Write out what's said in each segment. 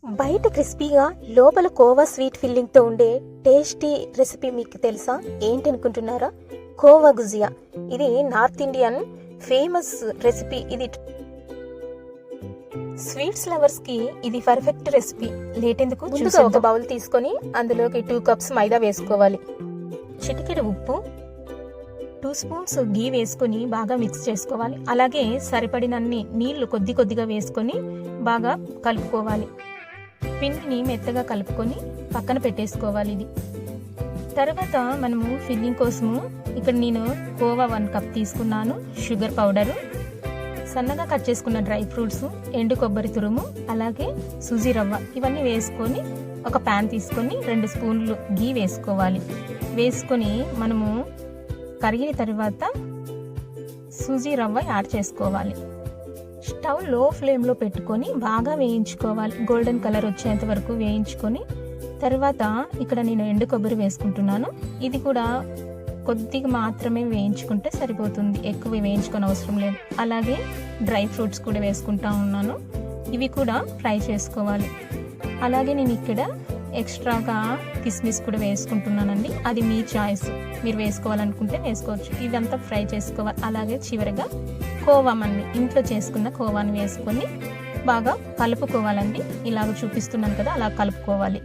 బయట క్రిస్పీగా లోపల కోవా స్వీట్ ఫిల్లింగ్తో ఉండే టేస్టీ రెసిపీ మీకు తెలుసా? ఏంటనుకుంటున్నారా? కోవా గుజియా. ఇది నార్త్ ఇండియన్ ఫేమస్ రెసిపీ. ఇది స్వీట్స్ లవర్స్ కి ఇది పర్ఫెక్ట్ రెసిపీ. లేటెందుకు, ముందుగా ఒక బౌల్ తీసుకొని అందులోకి 2 కప్స్ మైదా వేసుకోవాలి, చిటికెడు ఉప్పు, 2 స్పూన్స్ గీ వేసుకొని బాగా మిక్స్ చేసుకోవాలి. అలాగే సరిపడినన్ని నీళ్లు కొద్ది కొద్దిగా వేసుకొని బాగా కలుపుకోవాలి. పిండిని మెత్తగా కలుపుకొని పక్కన పెట్టేసుకోవాలి. ఇది తర్వాత మనము ఫిల్లింగ్ కోసము ఇక్కడ నేను కోవా 1 కప్ తీసుకున్నాను, షుగర్ పౌడరు, సన్నగా కట్ చేసుకున్న డ్రై ఫ్రూట్స్, ఎండు కొబ్బరి తురుము, అలాగే సూజీ రవ్వ ఇవన్నీ వేసుకొని ఒక ప్యాన్ తీసుకొని 2 స్పూన్లు గీ వేసుకోవాలి. వేసుకొని మనము కరిగిన తర్వాత సూజీ రవ్వ యాడ్ చేసుకోవాలి. స్టవ్ లో ఫ్లేమ్లో పెట్టుకొని బాగా వేయించుకోవాలి. గోల్డెన్ కలర్ వచ్చేంత వరకు వేయించుకొని తర్వాత ఇక్కడ నేను ఎండు కొబ్బరి వేసుకుంటున్నాను. ఇది కూడా కొద్దిగా మాత్రమే వేయించుకుంటే సరిపోతుంది, ఎక్కువ వేయించుకొని అవసరం లేదు. అలాగే డ్రై ఫ్రూట్స్ కూడా వేసుకుంటా ఉన్నాను, ఇవి కూడా ఫ్రై చేసుకోవాలి. అలాగే నేను ఇక్కడ ఎక్స్ట్రాగా కిస్మిస్ కూడా వేసుకుంటున్నానండి, అది మీ చాయిస్, మీరు వేసుకోవాలనుకుంటే వేసుకోవచ్చు. ఇదంతా ఫ్రై చేసుకోవాలి. అలాగే చివరిగా కోవామన్ని ఇంట్లో చేసుకున్న కోవాని వేసుకొని బాగా కలుపుకోవాలండి. ఇలాగ చూపిస్తున్నాను కదా, అలా కలుపుకోవాలి.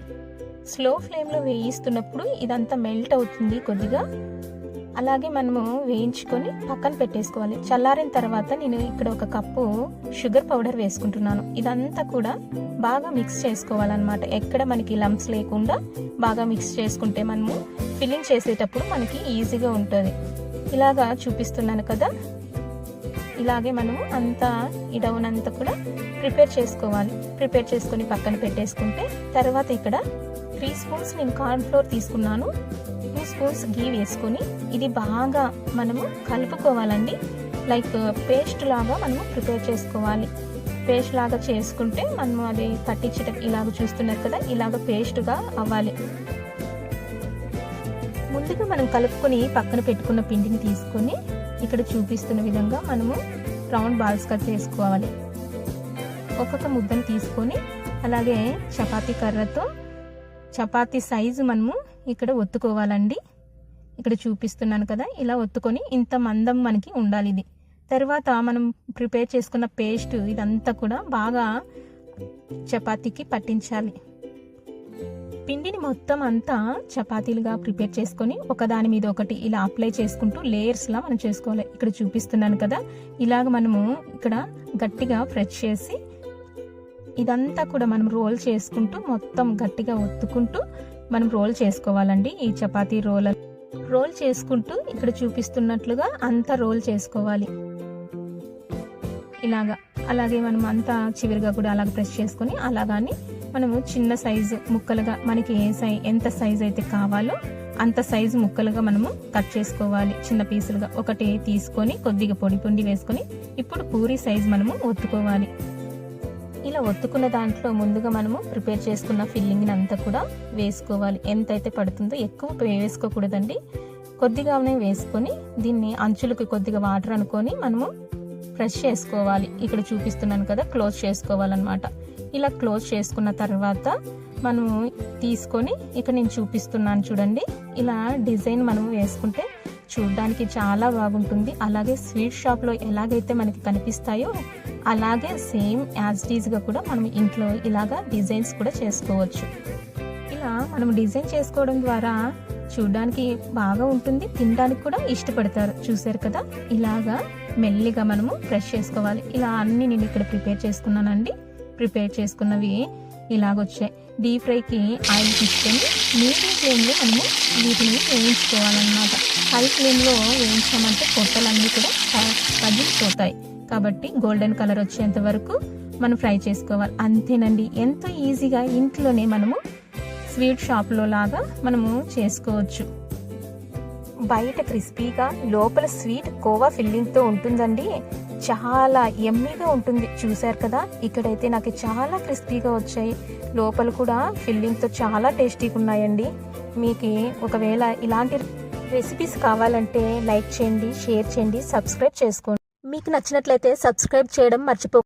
స్లో ఫ్లేమ్లో వేయిస్తున్నప్పుడు ఇదంతా మెల్ట్ అవుతుంది కొద్దిగా. అలాగే మనము వేయించుకొని పక్కన పెట్టేసుకోవాలి. చల్లారిన తర్వాత నేను ఇక్కడ 1 కప్పు షుగర్ పౌడర్ వేసుకుంటున్నాను. ఇదంతా కూడా బాగా మిక్స్ చేసుకోవాలన్నమాట. ఎక్కడ మనకి లంప్స్ లేకుండా బాగా మిక్స్ చేసుకుంటే మనము ఫిల్లింగ్ చేసేటప్పుడు మనకి ఈజీగా ఉంటుంది. ఇలాగా చూపిస్తున్నాను కదా, ఇలాగే మనము అంతా ఈ డౌన్ అంతా కూడా ప్రిపేర్ చేసుకోవాలి. ప్రిపేర్ చేసుకొని పక్కన పెట్టేసుకుంటే తర్వాత ఇక్కడ 3 స్పూన్స్ నేను కార్న్ ఫ్లోర్ తీసుకున్నాను, 2 స్పూన్స్ గీ వేసుకొని ఇది బాగా మనము కలుపుకోవాలండి. లైక్ పేస్ట్ లాగా మనము ప్రిపేర్ చేసుకోవాలి. పేస్ట్ లాగా చేసుకుంటే మనము అది పట్టించట ఇలాగ చూస్తున్నారు కదా, ఇలాగ పేస్ట్గా అవ్వాలి. ముందుగా మనం కలుపుకొని పక్కన పెట్టుకున్న పిండిని తీసుకొని ఇక్కడ చూపిస్తున్న విధంగా మనము రౌండ్ బాల్స్గా చేసుకోవాలి. ఒక్కొక్క ముద్దను తీసుకొని అలాగే చపాతీ కర్రతో చపాతీ సైజు మనము ఇక్కడ ఒత్తుకోవాలండి. ఇక్కడ చూపిస్తున్నాను కదా, ఇలా ఒత్తుకొని ఇంత మందం మనకి ఉండాలి. ఇది తర్వాత మనం ప్రిపేర్ చేసుకున్న పేస్ట్ ఇదంతా కూడా బాగా చపాతీకి పట్టించాలి. పిండిని మొత్తం అంతా చపాతీలుగా ప్రిపేర్ చేసుకొని ఒకదాని మీద ఒకటి ఇలా అప్లై చేసుకుంటూ లేయర్స్లా మనం చేసుకోవాలి. ఇక్కడ చూపిస్తున్నాను కదా, ఇలాగ మనము ఇక్కడ గట్టిగా ప్రెస్ చేసి ఇదంతా కూడా మనం రోల్ చేసుకుంటూ మొత్తం గట్టిగా ఒత్తుకుంటూ మనం రోల్ చేసుకోవాలండి. ఈ చపాతీ రోల్ చేసుకుంటూ ఇక్కడ చూపిస్తున్నట్లుగా అంతా రోల్ చేసుకోవాలి ఇలాగా. అలాగే మనం అంతా చివరిగా కూడా అలాగ ప్రెస్ చేసుకొని అలాగాని మనము చిన్న సైజు ముక్కలుగా మనకి ఎంత సైజు అయితే కావాలో అంత సైజు ముక్కలుగా మనము కట్ చేసుకోవాలి. చిన్న పీసులుగా ఒకటి తీసుకొని కొద్దిగా పొడి పిండి వేసుకొని ఇప్పుడు పూరి సైజు మనము ఒత్తుకోవాలి. ఇలా ఒత్తుకున్న దాంట్లో ముందుగా మనము ప్రిపేర్ చేసుకున్న ఫిల్లింగ్ని అంతా కూడా వేసుకోవాలి. ఎంతైతే పడుతుందో ఎక్కువ వేసుకోకూడదండి, కొద్దిగానే వేసుకొని దీన్ని అంచులకు కొద్దిగా వాటర్ అనుకొని మనము ప్రెస్ చేసుకోవాలి. ఇక్కడ చూపిస్తున్నాను కదా, క్లోజ్ చేసుకోవాలన్నమాట. ఇలా క్లోజ్ చేసుకున్న తర్వాత మనము తీసుకొని ఇక్కడ నేను చూపిస్తున్నాను చూడండి, ఇలా డిజైన్ మనము వేసుకుంటే చూడడానికి చాలా బాగుంటుంది. అలాగే స్వీట్ షాప్లో ఎలాగైతే మనకి కనిపిస్తాయో అలాగే సేమ్ యాజ్ డీజ్గా కూడా మనం ఇంట్లో ఇలాగా డిజైన్స్ కూడా చేసుకోవచ్చు. ఇలా మనం డిజైన్ చేసుకోవడం ద్వారా చూడడానికి బాగా ఉంటుంది, తినడానికి కూడా ఇష్టపడతారు. చూసారు కదా, ఇలాగా మెల్లిగా మనము ప్రెస్ చేసుకోవాలి. ఇలా అన్ని నేను ఇక్కడ ప్రిపేర్ చేసుకున్నానండి. ప్రిపేర్ చేసుకున్నవి ఇలాగొచ్చాయి. డీప్ ఫ్రైకి ఆయిల్ తీసుకొని మీడియం ఫ్లేమ్లో మనము వీటిని వేయించుకోవాలన్నమాట. హై ఫ్లేమ్లో వేయించామంటే పొట్టలన్నీ కూడా పగిలిపోతాయి. కాబట్టి గోల్డెన్ కలర్ వచ్చేంత వరకు మనం ఫ్రై చేసుకోవాలి. అంతేనండి, ఎంతో ఈజీగా ఇంట్లోనే మనము స్వీట్ షాప్లో లాగా మనము చేసుకోవచ్చు. బయట క్రిస్పీగా లోపల స్వీట్ కోవా ఫిల్లింగ్తో ఉంటుందండి, చాలా యమ్మీగా ఉంటుంది. చూసారు కదా, ఇక్కడైతే నాకు చాలా క్రిస్పీగా వచ్చాయి, లోపల కూడా ఫిల్లింగ్తో చాలా టేస్టీగా ఉన్నాయండి. మీకు ఒకవేళ ఇలాంటి రెసిపీస్ కావాలంటే లైక్ చేయండి, షేర్ చేయండి, సబ్స్క్రైబ్ చేసుకోండి. మీకు నచ్చినట్లయితే సబ్స్క్రైబ్ చేయడం మర్చిపోకండి.